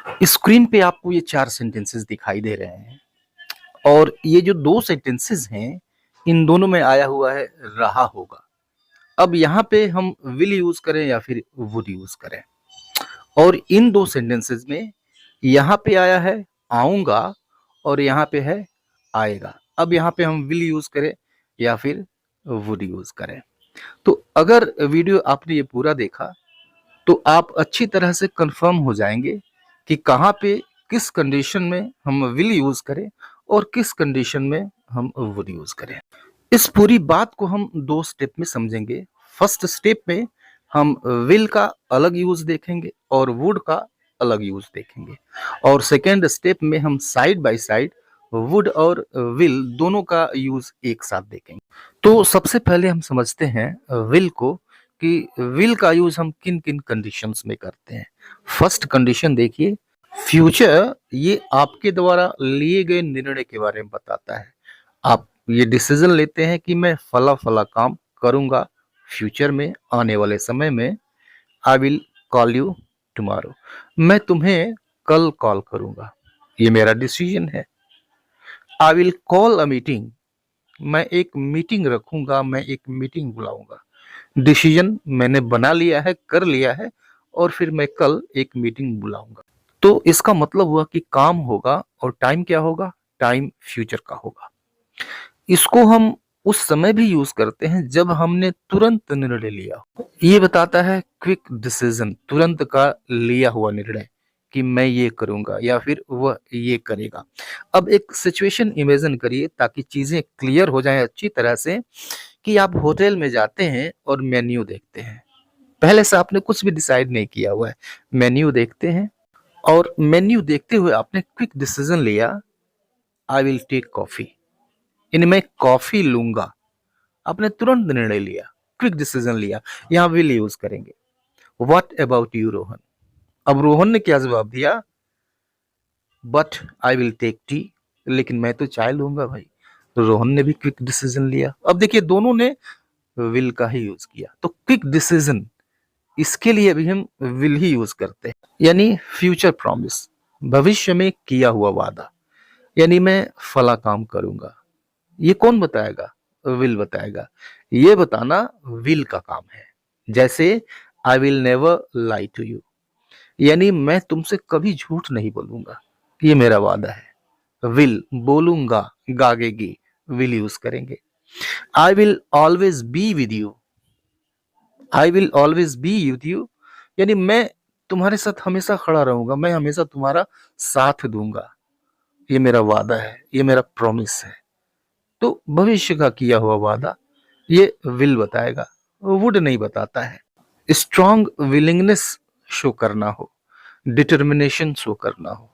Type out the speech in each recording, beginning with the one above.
Screen पे आपको ये 4 सेंटेंसेस दिखाई दे रहे हैं और ये जो 2 सेंटेंसेस हैं, इन दोनों में आया हुआ है रहा होगा। अब यहाँ पे हम विल यूज़ करें या फिर वुड यूज़ करें। और इन 2 सेंटेंसेस में यहाँ पे आया है आऊँगा और यहाँ पे है आएगा। अब यहाँ पे हम विल यूज़ करें या फिर वुड यूज़ करें। तो अगर वीडियो आपने ये पूरा देखा तो आप अच्छी तरह से कंफर्म हो जाएंगे कि कहाँ पे किस कंडीशन में हम विल यूज करें और किस कंडीशन में हम वुड यूज करें। इस पूरी बात को हम 2 स्टेप में समझेंगे। फर्स्ट स्टेप में हम विल का अलग यूज देखेंगे और वुड का अलग यूज देखेंगे और सेकेंड स्टेप में हम साइड बाय साइड वुड और विल दोनों का यूज एक साथ देखेंगे। तो सबसे पहले हम समझते हैं विल को कि विल का यूज हम किन किन कंडीशंस में करते हैं। फर्स्ट कंडीशन देखिए, फ्यूचर ये आपके द्वारा लिए गए निर्णय के बारे में बताता है। आप ये डिसीजन लेते हैं कि मैं फला फला काम करूंगा फ्यूचर में, आने वाले समय में। I will call you tomorrow, मैं तुम्हें कल कॉल करूंगा, ये मेरा डिसीजन है। I will call a meeting, मैं एक मीटिंग रखूंगा, मैं एक मीटिंग बुलाऊंगा। डिसीजन मैंने बना लिया है, कर लिया है और फिर मैं कल एक मीटिंग बुलाऊंगा। तो इसका मतलब हुआ कि काम होगा और टाइम क्या होगा, टाइम फ्यूचर का होगा। इसको हम उस समय भी यूज करते हैं जब हमने तुरंत निर्णय लिया हो। ये बताता है क्विक डिसीजन, तुरंत का लिया हुआ निर्णय कि मैं ये करूंगा या फिर वह ये करेगा। अब एक सिचुएशन इमेजिन करिए ताकि चीजें क्लियर हो जाएं अच्छी तरह से कि आप होटल में जाते हैं और मेन्यू देखते हैं। पहले से आपने कुछ भी डिसाइड नहीं किया हुआ है, मेन्यू देखते हैं और मेन्यू देखते हुए आपने क्विक डिसीजन लिया, आई विल टेक कॉफी, यानी मैं कॉफी लूंगा। आपने तुरंत निर्णय लिया, क्विक डिसीजन लिया, यहाँ विल यूज करेंगे। व्हाट अबाउट यू रोहन, अब रोहन ने क्या जवाब दिया, but I will take tea, लेकिन मैं तो चाय लूंगा भाई। रोहन ने भी क्विक डिसीजन लिया। अब देखिए दोनों ने विल का ही यूज किया, तो क्विक डिसीजन इसके लिए भी हम विल ही यूज करते हैं। यानी फ्यूचर प्रॉमिस, भविष्य में किया हुआ वादा, यानी मैं फला काम करूंगा, ये कौन बताएगा, विल बताएगा। ये बताना विल का काम है। जैसे I will never lie to you, यानी मैं तुमसे कभी झूठ नहीं बोलूंगा, ये मेरा वादा है। विल बोलूंगा, गागेगी, विल यूज करेंगे। I will always be with you, I will always be with you, यानी मैं तुम्हारे साथ हमेशा खड़ा रहूंगा, मैं हमेशा तुम्हारा साथ दूंगा, ये मेरा वादा है, ये मेरा प्रॉमिस है। तो भविष्य का किया हुआ वादा ये विल बताएगा, वुड नहीं बताता है। स्ट्रॉन्ग विलिंगनेस शो करना हो, डिटर्मिनेशन शो करना हो,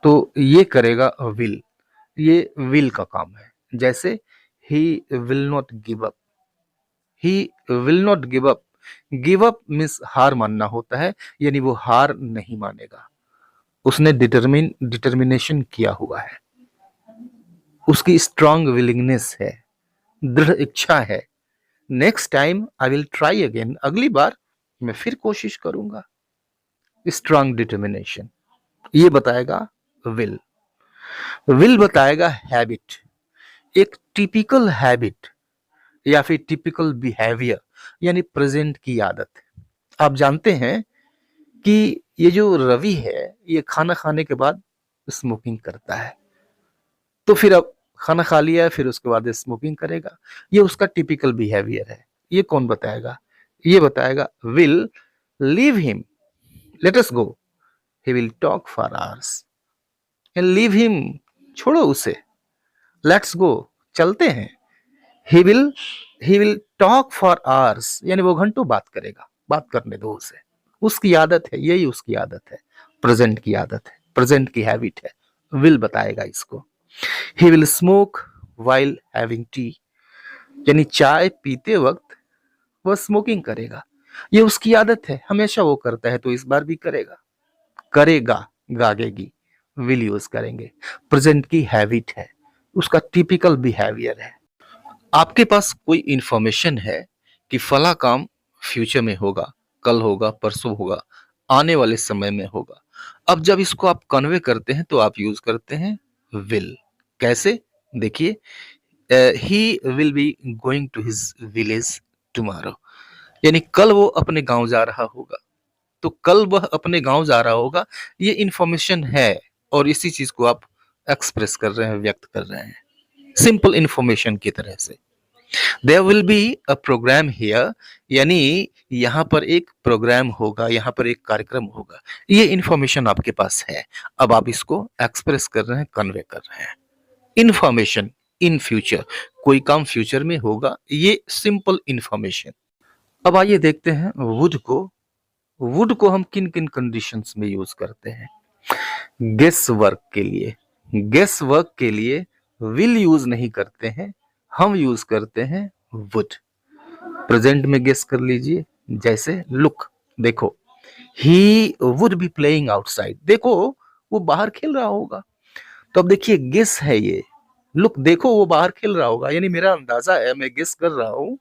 तो ये करेगा विल, ये विल का काम है। जैसे he will not give up, he will not give up, give up means हार मानना होता है, यानी वो हार नहीं मानेगा, उसने डिटर्मिनेशन किया हुआ है, उसकी स्ट्रॉन्ग विलिंगनेस है, दृढ़ इच्छा है। Next time I will try again, अगली बार मैं फिर कोशिश करूंगा। स्ट्रॉन्ग डिटर्मिनेशन ये बताएगा विल। विल बताएगा हैबिट, एक टिपिकल हैबिट या फिर टिपिकल बिहेवियर, यानी प्रेजेंट की आदत। आप जानते हैं कि ये जो रवि है ये खाना खाने के बाद स्मोकिंग करता है, तो फिर अब खाना खा लिया है फिर उसके बाद स्मोकिंग करेगा, ये उसका टिपिकल बिहेवियर है। ये कौन बताएगा, ये बताएगा will. Leave him, let us go, he will talk for hours, leave him, छोड़ो उसे, लेट्स गो, चलते हैं। He will, he will talk for hours, यानी वो घंटों बात करेगा, बात करने दो उसे, उसकी आदत है, यही उसकी आदत है, प्रेजेंट की आदत है, प्रेजेंट की हैबिट है। विल बताएगा इसको। He will smoke while having T, यानी चाय पीते वक्त वह स्मोकिंग करेगा, ये उसकी आदत है, हमेशा वो करता है तो इस बार भी करेगा। करेगा, गागेगी, विल यूज करेंगे, प्रेजेंट की हैबिट है, उसका टिपिकल बिहेवियर है। आपके पास कोई इंफॉर्मेशन है कि फला काम फ्यूचर में होगा, कल होगा, परसों होगा, आने वाले समय में होगा, अब जब इसको आप कन्वे करते हैं तो आप यूज करते हैं विल। कैसे? देखिए, he will be going to his village tomorrow, यानी कल वो अपने गांव जा रहा होगा। तो कल वह अपने गांव जा रहा होगा, ये इंफॉर्मेशन है और इसी चीज को आप एक्सप्रेस कर रहे हैं, व्यक्त कर रहे हैं सिंपल इंफॉर्मेशन की तरह से। There will be a program here, यानी यहाँ पर एक प्रोग्राम होगा, यहाँ पर एक कार्यक्रम होगा। ये इंफॉर्मेशन आपके पास है, अब आप इसको एक्सप्रेस कर रहे हैं, कन्वे कर रहे हैं। इंफॉर्मेशन इन फ्यूचर, कोई काम फ्यूचर में होगा, ये सिंपल इंफॉर्मेशन। अब आइए देखते हैं वुड को हम किन किन कंडीशंस में यूज करते हैं। गेस वर्क के लिए, गेस वर्क के लिए विल यूज नहीं करते हैं, हम यूज करते हैं वुड। प्रेजेंट में गेस कर लीजिए, जैसे लुक, देखो, ही वुड बी प्लेइंग आउटसाइड, देखो वो बाहर खेल रहा होगा। तो अब देखिए गेस है ये, लुक, देखो वो बाहर खेल रहा होगा, यानी मेरा अंदाजा है, मैं गेस कर रहा हूं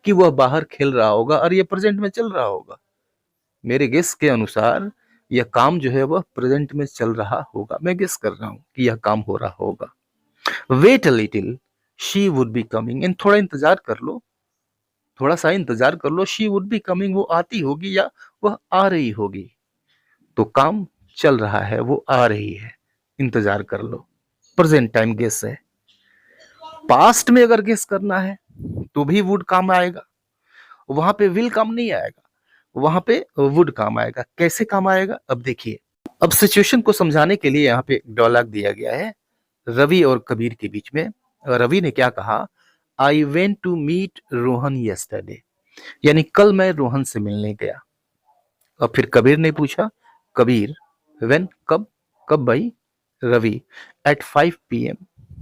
कि वह बाहर खेल रहा होगा और ये प्रेजेंट में चल रहा होगा। मेरे गेस के अनुसार यह काम जो है वह प्रेजेंट में चल रहा होगा, मैं गेस कर रहा हूं कि यह काम हो रहा होगा। Wait a little, she would be coming, इन थोड़ा इंतजार कर लो, थोड़ा सा इंतजार कर लो, शी वुड बी कमिंग, वो आती होगी या वह आ रही होगी। तो काम चल रहा है, वो आ रही है, इंतजार कर लो, प्रेजेंट टाइम गेस है। पास्ट में अगर गेस करना है तो भी वुड काम आएगा, वहां पे विल काम नहीं आएगा, वहां पे वुड काम आएगा। कैसे काम आएगा, अब देखिए। अब सिचुएशन को समझाने के लिए यहाँ पे एक डायलॉग दिया गया है रवि और कबीर के बीच में। रवि ने क्या कहा, I went to meet Rohan yesterday, यानी कल मैं रोहन से मिलने गया। और फिर कबीर ने पूछा, कबीर, व्हेन, कब, कब भाई? रवि, एट 5 PM,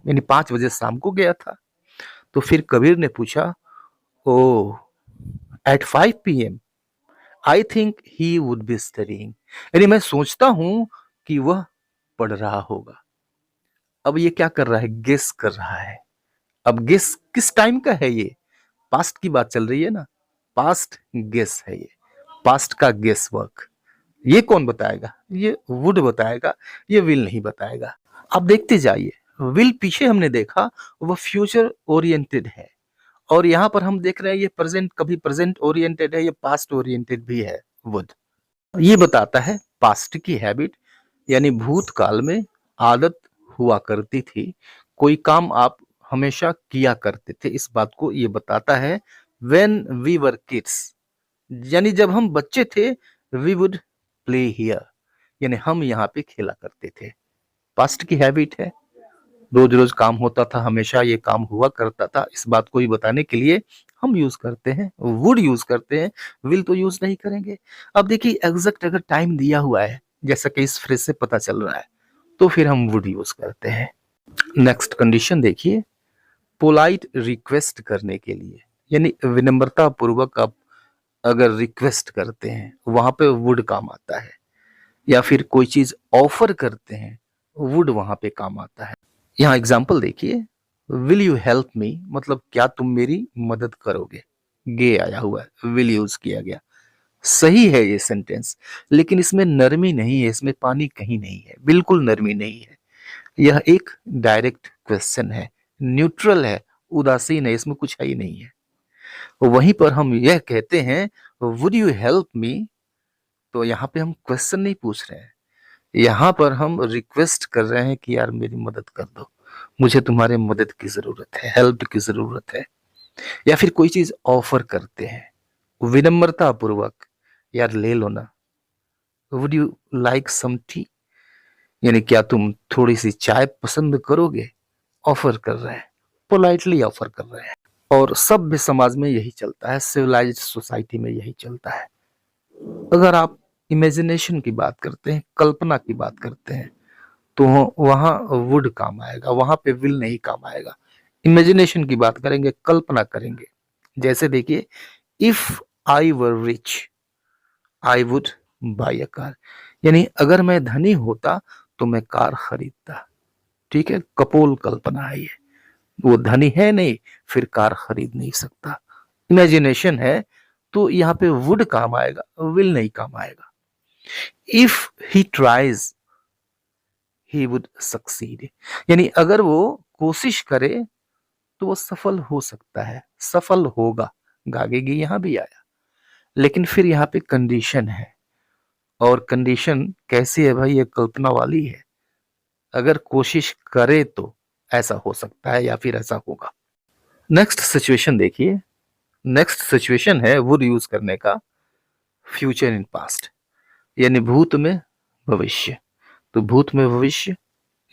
यानी 5 बजे शाम को गया था। तो फिर कबीर ने पूछा, oh, at 5 PM, I think he would be studying, यानी मैं सोचता हूं कि वह पढ़ रहा होगा। अब ये क्या कर रहा है, गेस कर रहा है। अब गेस किस टाइम का है, ये पास्ट की बात चल रही है ना, पास्ट गेस है ये, पास्ट का गेस वर्क। ये कौन बताएगा, ये वुड बताएगा, ये विल नहीं बताएगा। आप देखते जाइए, विल पीछे हमने देखा वह फ्यूचर ओरिएंटेड है, और यहां पर हम देख रहे हैं ये प्रेजेंट, कभी प्रेजेंट ओरिएंटेड है, ये पास्ट ओरिएंटेड भी है वुड। ये बताता है पास्ट की हैबिट, यानी भूतकाल में आदत हुआ करती थी, कोई काम आप हमेशा किया करते थे, इस बात को ये बताता है। व्हेन वी वर किड्स, यानी जब हम बच्चे थे, वी वुड प्ले हियर, यानी हम यहाँ पे खेला करते थे। पास्ट की हैबिट है, रोज रोज काम होता था, हमेशा ये काम हुआ करता था, इस बात को ही बताने के लिए हम यूज करते हैं, वुड यूज करते हैं, विल तो यूज नहीं करेंगे। अब देखिए एग्जैक्ट अगर टाइम दिया हुआ है, जैसा कि इस फ्रेज से पता चल रहा है, तो फिर हम वुड यूज करते हैं। नेक्स्ट कंडीशन देखिए, पोलाइट रिक्वेस्ट करने के लिए, यानी विनम्रता पूर्वक आप अगर रिक्वेस्ट करते हैं, वहां पे वुड काम आता है। या फिर कोई चीज ऑफर करते हैं, वुड वहां पे काम आता है। यहाँ एग्जाम्पल देखिए, विल यू हेल्प मी, मतलब क्या तुम मेरी मदद करोगे, गे आया हुआ है, विल यूज किया गया। सही है ये सेंटेंस, लेकिन इसमें नरमी नहीं है, इसमें पानी कहीं नहीं है, बिल्कुल नरमी नहीं है। यह एक डायरेक्ट क्वेश्चन है, न्यूट्रल है, उदासीन है, इसमें कुछ है ही नहीं है। वहीं पर हम यह कहते हैं वुड यू हेल्प मी, तो यहाँ पे हम क्वेश्चन नहीं पूछ रहे हैं, यहाँ पर हम रिक्वेस्ट कर रहे हैं कि यार मेरी मदद कर दो, मुझे तुम्हारे मदद की जरूरत है, हेल्प की जरूरत है। या फिर कोई चीज ऑफर करते हैं विनम्रता पूर्वक, यार ले लो ना, would you like some tea, यानी क्या तुम थोड़ी सी चाय पसंद करोगे, ऑफर कर रहे हैं, पोलाइटली ऑफर कर रहे हैं। और सभ्य समाज में यही चलता है, सिविलाइज्ड सोसाइटी में यही चलता है। अगर आप इमेजिनेशन की बात करते हैं, कल्पना की बात करते हैं, तो वहां वुड काम आएगा, वहां पे विल नहीं काम आएगा। इमेजिनेशन की बात करेंगे, कल्पना करेंगे। जैसे देखिए, if I were rich I would buy a car, यानी अगर मैं धनी होता तो मैं कार खरीदता। ठीक है, कपोल कल्पना है ये, वो धनी है नहीं, फिर कार खरीद नहीं सकता। इमेजिनेशन है, तो यहाँ पे वुड काम आएगा, विल नहीं काम आएगा। If he tries he would succeed, यानी अगर वो कोशिश करे तो वो सफल हो सकता है, सफल होगा। गागेगी यहां भी आया, लेकिन फिर यहाँ पे कंडीशन है, और कंडीशन कैसी है भाई, ये कल्पना वाली है। अगर कोशिश करे तो ऐसा हो सकता है या फिर ऐसा होगा। नेक्स्ट सिचुएशन देखिए, नेक्स्ट सिचुएशन है वुड यूज करने का फ्यूचर इन पास्ट, यानी भूत में भविष्य। तो भूत में भविष्य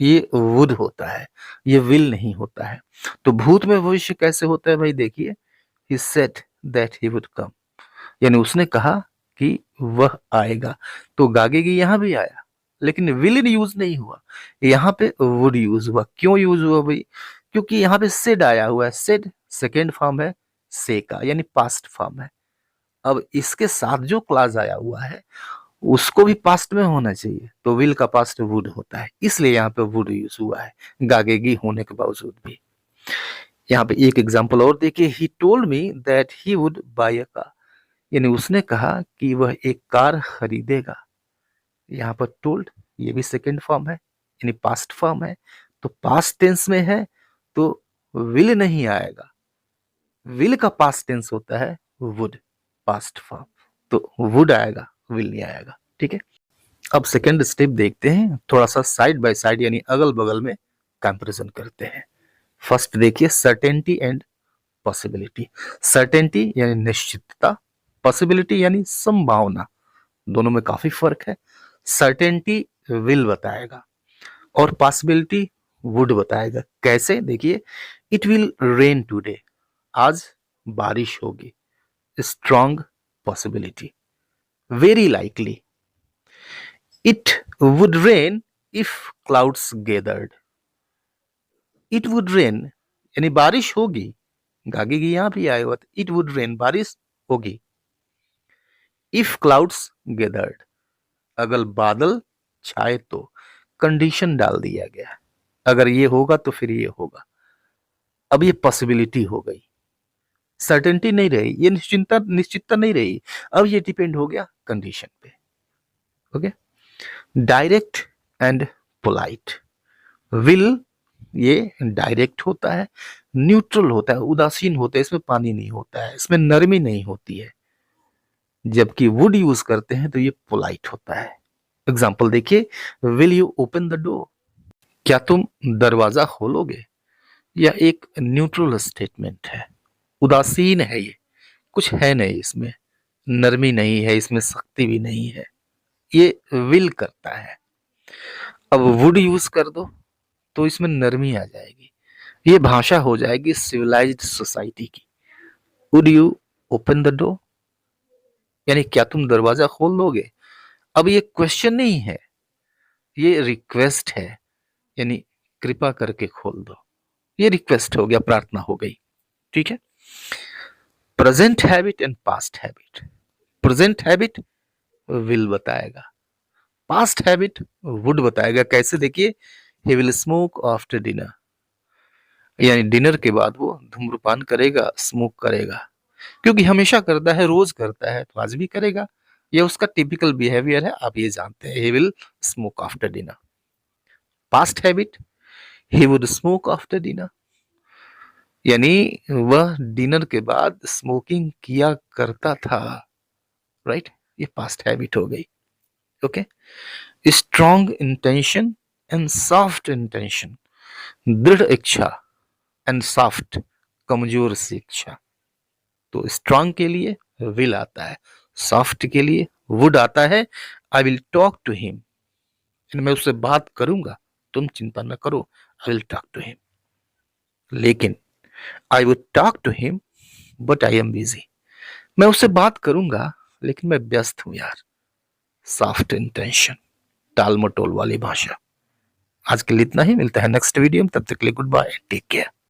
ये वुड होता है, ये विल नहीं होता है। तो भूत में भविष्य कैसे होता है भाई, देखिए, he said that he would come, यानी उसने कहा कि वह आएगा। तो गागेगी यहां भी आया, लेकिन विल यूज नहीं हुआ, यहाँ पे वुड यूज हुआ। क्यों यूज हुआ भाई, क्योंकि यहाँ पे सेड आया हुआ है। सेड सेकेंड फॉर्म है से का, यानी पास्ट फॉर्म है। अब इसके साथ जो क्लास आया हुआ है उसको भी पास्ट में होना चाहिए, तो विल का पास्ट वुड होता है, इसलिए यहाँ पे वुड यूज हुआ है गागेगी होने के बावजूद भी। यहाँ पे एक एग्जांपल और देखिए, he told me that he would buy a car, यानी उसने कहा कि वह एक कार खरीदेगा। यहाँ पर टोल्ड ये भी सेकेंड फॉर्म है, यानी पास्ट फॉर्म है, तो पास्ट टेंस में है तो विल नहीं आएगा। विल का पास्ट टेंस होता है वुड, पास्ट फॉर्म, तो वुड आएगा, विल नहीं आएगा। ठीक है, अब सेकेंड स्टेप देखते हैं, थोड़ा सा साइड बाय साइड यानी अगल बगल में कंपैरिजन करते हैं। फर्स्ट देखिए, सर्टेनिटी एंड पॉसिबिलिटी। सर्टेनिटी यानी निश्चितता, पॉसिबिलिटी यानी संभावना, दोनों में काफी फर्क है। सर्टेनिटी विल बताएगा और पॉसिबिलिटी वुड बताएगा। कैसे, देखिए, इट विल रेन टुडे, आज बारिश होगी। Strong possibility, very likely. It would rain if clouds gathered, it would rain यानी बारिश होगी, गागेगी यहां भी आया हुआ, इट वुड रेन बारिश होगी। इफ क्लाउड्स गैदर्ड, अगर बादल छाए तो, कंडीशन डाल दिया गया, अगर ये होगा तो फिर ये होगा। अब ये पॉसिबिलिटी हो गई, सर्टेनिटी नहीं रही, ये निश्चितता नहीं रही, अब ये डिपेंड हो गया कंडीशन पे। Okay, direct and polite. Will ये डायरेक्ट होता है, न्यूट्रल होता है, उदासीन होता है, इसमें पानी नहीं होता है, इसमें नरमी नहीं होती है। जबकि वुड यूज करते हैं तो ये पोलाइट होता है। एग्जाम्पल देखिए, will you open the door, क्या तुम दरवाजा खोलोगे। यह एक न्यूट्रल स्टेटमेंट है, उदासीन है, ये कुछ है नहीं, इसमें नरमी नहीं है, इसमें सख्ती भी नहीं है, ये विल करता है। अब वुड यूज कर दो तो इसमें नरमी आ जाएगी, ये भाषा हो जाएगी सिविलाइज्ड सोसाइटी की। Would you open the door, यानी क्या तुम दरवाजा खोल दोगे। अब ये क्वेश्चन नहीं है, ये रिक्वेस्ट है, यानी कृपा करके खोल दो, ये रिक्वेस्ट हो गया, प्रार्थना हो गई। ठीक है, present habit and past habit. Present habit will बताएगा, पास्ट हैबिट वुड बताएगा। कैसे, देखिए, he will smoke after dinner, यानी डिनर के बाद वो धूम्रपान करेगा, स्मोक करेगा, क्योंकि हमेशा करता है, रोज करता है, तो आज भी करेगा, ये उसका टिपिकल बिहेवियर है, आप ये जानते हैं। He will smoke after dinner. Past habit, he would smoke after dinner, यानी वह डिनर के बाद स्मोकिंग किया करता था। राइट, ये पास्ट हैबिट हो गई। Okay, strong intention and soft intention. दृढ़ इच्छा एंड सॉफ्ट, कमजोर सी इच्छा। तो स्ट्रॉन्ग के लिए विल आता है, सॉफ्ट के लिए वुड आता है। I will talk to him, मैं उससे बात करूंगा, तुम चिंता न करो, I will talk to him. लेकिन I would talk to him but I am busy, मैं उससे बात करूंगा लेकिन मैं व्यस्त हूं यार। सॉफ्ट इंटेंशन, टाल मटोल वाली भाषा। आज के लिए इतना ही, मिलता है नेक्स्ट वीडियो में, तब तक के लिए गुड बाय, टेक केयर।